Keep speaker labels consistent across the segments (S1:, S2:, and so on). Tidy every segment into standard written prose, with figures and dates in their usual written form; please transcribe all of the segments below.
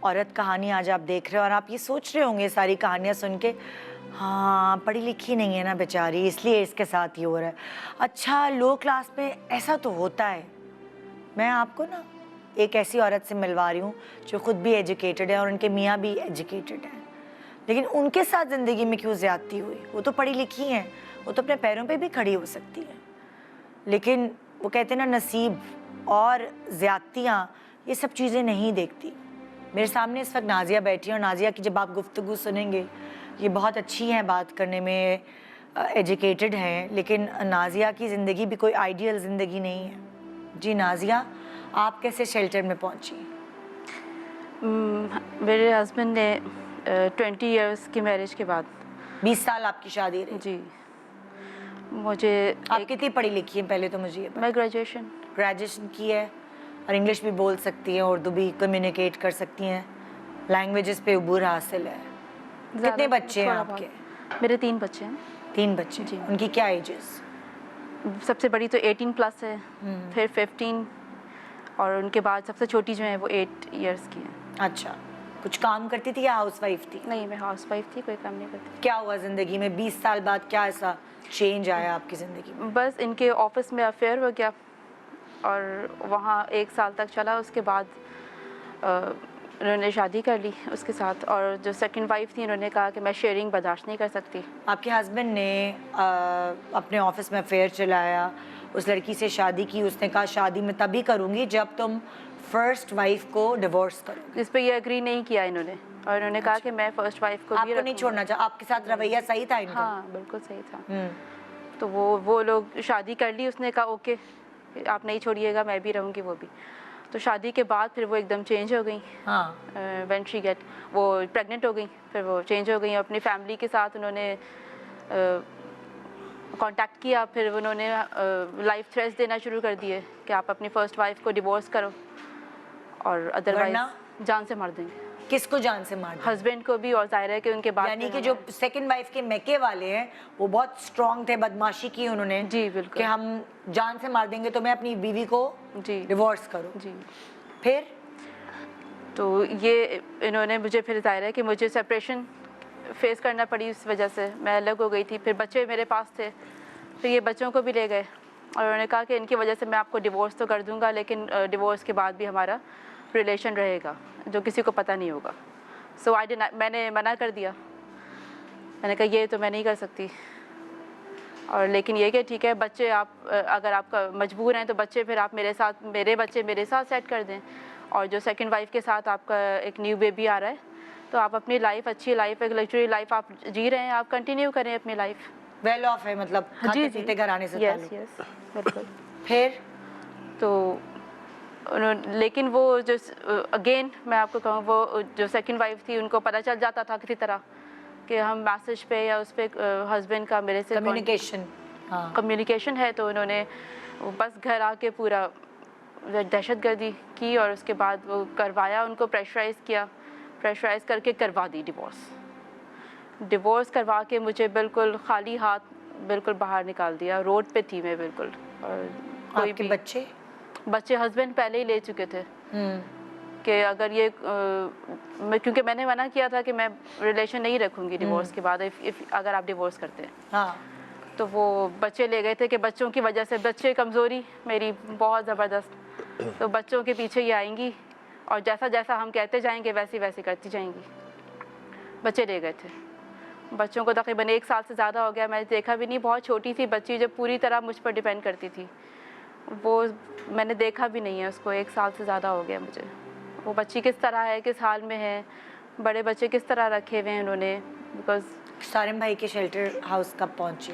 S1: औरत कहानी आज आप देख रहे हो और आप ये सोच रहे होंगे सारी कहानियाँ सुन के, हाँ पढ़ी लिखी नहीं है ना बेचारी, इसलिए इसके साथ ये हो रहा है। अच्छा, लो क्लास में ऐसा तो होता है। मैं आपको ना एक ऐसी औरत से मिलवा रही हूँ जो खुद भी एजुकेटेड है और उनके मियाँ भी एजुकेटेड हैं, लेकिन उनके साथ ज़िंदगी में क्यों ज़्यादती हुई? वो तो पढ़ी लिखी हैं, वो तो अपने पैरों पे भी खड़ी हो सकती है, लेकिन वो कहते हैं ना, नसीब और ज़्यादतियाँ ये सब चीज़ें नहीं देखती। मेरे सामने इस वक्त नाज़िया बैठी है और नाज़िया की जब आप गुफ्तगू सुनेंगे, ये बहुत अच्छी हैं, बात करने में एजुकेटेड हैं, लेकिन नाज़िया की ज़िंदगी भी कोई आइडियल ज़िंदगी नहीं है। जी नाज़िया, आप कैसे शेल्टर में पहुंची?
S2: मेरे हस्बैंड ने 20 इयर्स की मैरिज के बाद
S1: 20 साल आपकी शादी रही?
S2: जी, मुझे
S1: आप कितनी पढ़ी लिखी हैं पहले तो मुझे ये बताएं।
S2: मैं
S1: ग्रेजुएशन की है और इंग्लिश भी बोल सकती हैं, उर्दू भी कम्युनिकेट कर सकती हैं, लैंग्वेजेस पे उबूर हासिल है। कितने बच्चे हैं आपके?
S2: मेरे 3 बच्चे हैं।
S1: 3 बच्चे
S2: जी।
S1: उनकी क्या एजेस?
S2: सबसे बड़ी तो 18 प्लस है, फिर 15 और उनके बाद सबसे छोटी जो है वो 8 इयर्स की है।
S1: अच्छा, कुछ काम करती थी या हाउसवाइफ थी?
S2: नहीं, मैं हाउसवाइफ थी, कोई काम नहीं करती।
S1: क्या हुआ ज़िंदगी में 20 साल बाद, क्या ऐसा चेंज आया आपकी ज़िंदगी में?
S2: बस इनके ऑफिस में अफेयर हो गया और वहाँ 1 साल तक चला। उसके बाद उन्होंने शादी कर ली उसके साथ, और जो सेकंड वाइफ थी उन्होंने कहा कि मैं शेयरिंग बर्दाश्त नहीं कर सकती।
S1: आपके हस्बैंड ने अपने ऑफिस में अफेयर चलाया, उस लड़की से शादी की, उसने कहा शादी मैं तभी करूँगी जब तुम फर्स्ट वाइफ को डिवोर्स करो।
S2: इस पे ये एग्री नहीं किया इन्होंने, और इन्होंने कहा कि मैं फर्स्ट वाइफ को भी
S1: आपको नहीं छोड़ना चाहा? आपके साथ रवैया सही था इनका?
S2: हाँ, बिल्कुल सही था। तो वो लोग शादी कर ली, उसने कहा ओके आप नहीं छोड़िएगा, मैं भी रहूँगी, वो भी। तो शादी के बाद फिर वो एकदम चेंज हो गई।
S1: हाँ।
S2: व्हेन शी गेट, वो प्रेग्नेंट हो गई, फिर वो चेंज हो गई। अपनी फैमिली के साथ उन्होंने कांटेक्ट किया, फिर उन्होंने लाइफ थ्रेट्स देना शुरू कर दिए कि आप अपनी फर्स्ट वाइफ को डिवोर्स करो और अदरवाइज जान से मार देंगे।
S1: किसको जान से मार देंगे?
S2: हस्बैंड को भी, और जाहिर है कि उनके बाद
S1: यानी कि जो सेकंड वाइफ के मैके वाले हैं वो बहुत स्ट्रांग थे, बदमाशी की उन्होंने।
S2: जी बिल्कुल,
S1: कि हम जान से मार देंगे तो मैं अपनी बीवी को
S2: जी
S1: डिवोर्स करूं।
S2: जी।
S1: फिर
S2: तो ये इन्होंने मुझे, फिर जाहिर है कि मुझे सेपरेशन फेस करना पड़ी, इस वजह से मैं अलग हो गई थी। फिर बच्चे मेरे पास थे, फिर ये बच्चों को भी ले गए और उन्होंने कहा कि इनकी वजह से मैं आपको डिवोर्स तो कर दूंगा, लेकिन डिवोर्स के बाद भी हमारा रिलेशन रहेगा जो किसी को पता नहीं होगा। सो मैंने मना कर दिया। मैंने कहा ये तो मैं नहीं कर सकती, और लेकिन ये कि ठीक है बच्चे आप अगर आपका मजबूर हैं तो बच्चे फिर आप मेरे बच्चे मेरे साथ सेट कर दें, और जो सेकंड वाइफ के साथ आपका एक न्यू बेबी आ रहा है तो आप अपनी लाइफ, अच्छी लाइफ, एक लग्जरी लाइफ आप जी रहे हैं, आप कंटिन्यू करें अपनी लाइफ।
S1: वेल ऑफ है, मतलब खाते पीते घर आने से
S2: यस यस बिल्कुल।
S1: फिर
S2: तो लेकिन वो जो अगेन मैं आपको कहूँ, वो जो सेकंड वाइफ थी उनको पता चल जाता था किसी तरह कि हम मैसेज पे या उस पर हस्बैंड का मेरे से कम्युनिकेशन है, तो उन्होंने बस घर आके पूरा दहशतगर्दी की और उसके बाद वो करवाया, उनको प्रेशराइज़ करके करवा दी डिवोर्स करवा के मुझे बिल्कुल खाली हाथ बिल्कुल बाहर निकाल दिया। रोड पे थी मैं बिल्कुल। और कोई भी बच्चे हस्बैंड पहले ही ले चुके थे कि अगर ये क्योंकि मैंने मना किया था कि मैं रिलेशन नहीं रखूँगी डिवोर्स के बाद, अगर आप डिवोर्स करते हैं।
S1: हाँ।
S2: तो वो बच्चे ले गए थे कि बच्चों की वजह से, बच्चे कमज़ोरी मेरी बहुत ज़बरदस्त, तो बच्चों के पीछे ही आएंगी और जैसा जैसा हम कहते जाएंगे वैसे वैसे करती जाएंगी। बच्चे ले गए थे, बच्चों को तकरीबन 1 साल से ज़्यादा हो गया, मैंने देखा भी नहीं। बहुत छोटी थी बच्ची जो पूरी तरह मुझ पर डिपेंड करती थी, वो मैंने देखा भी नहीं है उसको। 1 साल से ज़्यादा हो गया मुझे। वो बच्ची किस तरह है, किस हाल में है, बड़े बच्चे किस तरह रखे हुए हैं उन्होंने। बिकॉज
S1: सारिम भाई के शेल्टर हाउस कब पहुँची?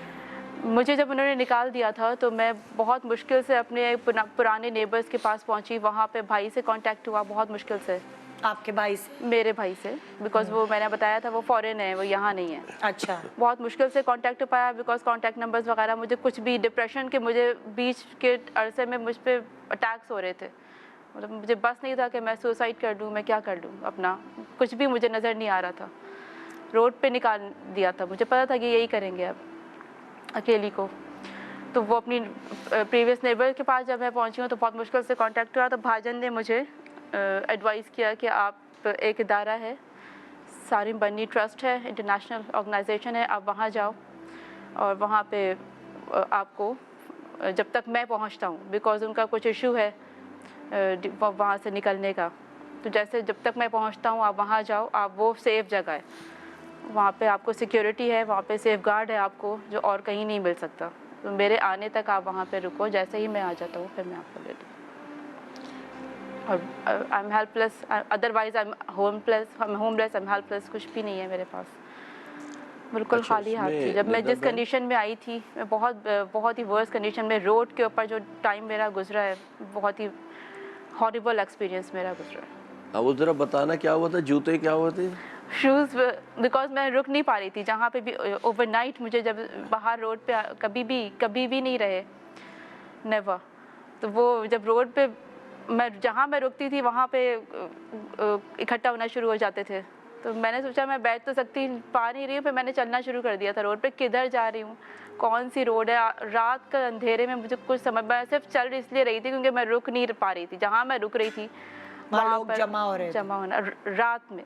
S2: मुझे जब उन्होंने निकाल दिया था तो मैं बहुत मुश्किल से अपने पुराने नेबर्स के पास पहुंची। वहाँ पे भाई से कांटेक्ट हुआ बहुत मुश्किल से।
S1: आपके भाई से? मेरे भाई से,
S2: बिकॉज वो मैंने बताया था वो फॉरेन है, वो यहाँ नहीं है।
S1: अच्छा।
S2: बहुत मुश्किल से कांटेक्ट पाया, बिकॉज कांटेक्ट नंबर्स वगैरह, मुझे कुछ भी डिप्रेशन के, मुझे बीच के अरसे में मुझ पर अटैक्स हो रहे थे। मतलब मुझे बस नहीं था कि मैं सुसाइड कर लूँ, मैं क्या कर लूँ, अपना कुछ भी मुझे नज़र नहीं आ रहा था। रोड पे निकाल दिया था, मुझे पता था कि यही करेंगे अब अकेली को। तो वो अपनी प्रीवियस नेबर के पास जब मैं पहुंची हूँ तो बहुत मुश्किल से कांटेक्ट हुआ, तो भाईजान ने मुझे एडवाइस किया कि आप एक इदारा है, सारिम बन्नी ट्रस्ट है, इंटरनेशनल ऑर्गेनाइजेशन है, आप वहाँ जाओ और वहाँ पे आपको जब तक मैं पहुँचता हूँ, बिकॉज़ उनका कुछ इशू है वहाँ से निकलने का, तो जैसे जब तक मैं पहुँचता हूँ आप वहाँ जाओ, आप वो सेफ़ जगह है, वहाँ पे आपको सिक्योरिटी है, वहाँ पे सेफ गार्ड है आपको, जो और कहीं नहीं मिल सकता। तो मेरे आने तक आप वहाँ पे रुको, जैसे ही मैं आ जाता हूँ फिर मैं आपको ले लूँ। और I am helpless, otherwise I am homeless, I am helpless, कुछ भी नहीं है मेरे पास, बिल्कुल
S3: अच्छा,
S2: खाली हाथ थी।
S3: उसमें
S2: जब मैं
S3: निदा
S2: जिस
S3: बहन,
S2: कंडीशन में आई थी, मैं बहुत ही वर्स्ट कंडीशन में, रोड के ऊपर जो टाइम मेरा गुजरा है, बहुत ही हॉरिबल एक्सपीरियंस मेरा गुजरा है।
S3: हाँ वो जरा बताना क्या हुआ था, जूते क्या हुए थे?
S2: शूज़, बिकॉज मैं रुक नहीं पा रही थी जहाँ पे भी ओवरनाइट, मुझे जब बाहर रोड पे कभी भी नहीं रहे, नेवर। तो वो जब रोड पे मैं जहाँ मैं रुकती थी वहाँ पे इकट्ठा होना शुरू हो जाते थे, तो मैंने सोचा मैं बैठ तो पा नहीं रही हूँ, फिर मैंने चलना शुरू कर दिया था रोड पे। किधर जा रही हूँ, कौन सी रोड है, रात का अंधेरे में मुझे कुछ समझ, मैं सिर्फ चल इसलिए रही थी क्योंकि मैं रुक नहीं पा रही थी। जहाँ मैं रुक रही थी
S1: वहाँ
S2: वहाँ
S1: लोग
S2: पर
S1: जमा हो रहे थे।
S2: जमा होना रात में,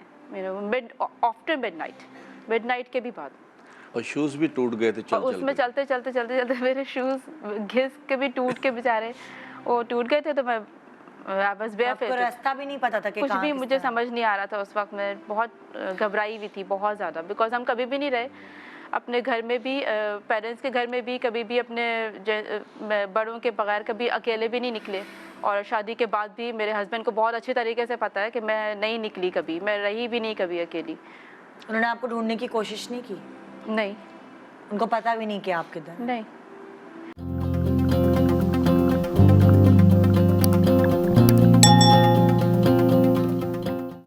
S2: आफ्टर मिडनाइट के भी बाद,
S3: और शूज भी टूट गए थे
S2: और
S3: चल
S2: उसमें
S3: के।
S2: चलते मेरे शूज़ घिस के भी टूट के बेचारे वो टूट गए थे। तो मैं आई वाज
S1: तो आपको
S2: बेयरफुट,
S1: रास्ता भी नहीं पता था कि
S2: कुछ
S1: कहाँ
S2: भी
S1: किस
S2: मुझे
S1: तरह?
S2: समझ नहीं आ रहा था उस वक्त। मैं बहुत घबराई हुई थी, बहुत ज़्यादा, बिकॉज हम कभी भी नहीं रहे अपने घर में भी, पेरेंट्स के घर में भी कभी भी अपने बड़ों के बगैर कभी अकेले भी नहीं निकले, और शादी के बाद भी मेरे हस्बैंड को बहुत अच्छी तरीके से पता है कि मैं नहीं निकली कभी, मैं रही भी नहीं कभी अकेली।
S1: उन्होंने आपको ढूंढने की कोशिश नहीं की?
S2: नहीं
S1: उनको पता भी नहीं कि आप किधर हैं?
S2: नहीं